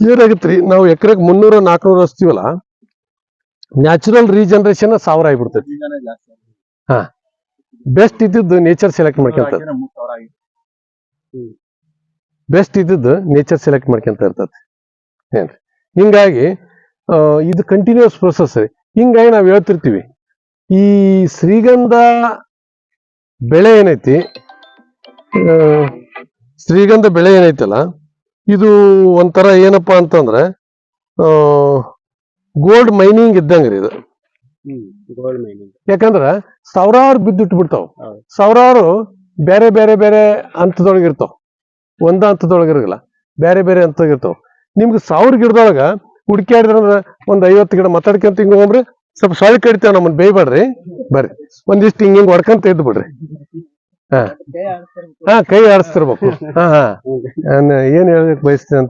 ಏನಾಗತ್ರಿ ನಾವು ಎಕರೆಗೆ 300-400 ಹಚ್ತೀವಲ್ಲ natural regeneration 1000 ಆಗಿಬಿಡ್ತೈತಿ. ಹಾ ಬೆಸ್ಟ್ ಇದ್ದಿದ್ದು ನೇಚರ್ ಸೆಲೆಕ್ಟ್ ಮಾಡ್ಕೊಂತ ಇರ್ತತಿ ಏನ್ರಿ. ಹಿಂಗಾಗಿ ಇದು ಕಂಟಿನ್ಯೂಸ್ ಪ್ರೊಸೆಸ್. ಹಿಂಗಾಗಿ ನಾವ್ ಹೇಳ್ತಿರ್ತೀವಿ ಈ ಶ್ರೀಗಂಧ ಬೆಳೆ ಏನೈತಿ, ಶ್ರೀಗಂಧ ಬೆಳೆ ಏನೈತಲ್ಲ ಇದು ಒಂಥರ ಏನಪ್ಪಾ ಅಂತಂದ್ರೆ ಗೋಲ್ಡ್ ಮೈನಿಂಗ್ ಇದ್ದಂಗ್ರಿ ಇದು. ಯಾಕಂದ್ರ ಸಾವಿರಾರು ಬಿದ್ದಿಟ್ಟು ಬಿಡ್ತಾವ, ಸಾವಿರಾರು ಬೇರೆ ಬೇರೆ ಬೇರೆ ಹಂತದೊಳಗಿರ್ತಾವ, ಒಂದ ಹಂತದೊಳಗಿರಲ್ಲ, ಬೇರೆ ಬೇರೆ ಹಂತದೊಳಗಿರ್ತಾವ. ನಿಮ್ಗೆ 1000 ಗಿಡದೊಳಗ ಹುಡುಕ್ಯಾಡಿದ್ರಂದ್ರ ಒಂದ್ 50 ಗಿಡ ಮಾತಾಡ್ಕೊಂತ ಹಿಂಗ ಹೋಗ್ರಿ, ಸ್ವಲ್ಪ ಸೊಳ್ಳೆ ಕಡಿತೇವ, ನಮ್ಮನ್ನ ಬೇಯ್ಬೇಡ್ರಿ, ಬರ್ರಿ ಒಂದಿಷ್ಟು ಹಿಂಗ್ ಹೊಡ್ಕೊಂತ ಇದ್ದು ಬಿಡ್ರಿ. ಹಾ ಕೈ ಆಡಿಸ್ತಿರ್ಬೇಕು. ಏನ್ ಹೇಳಕ್ ಬಯಸ್ತೇನೆ ಅಂತ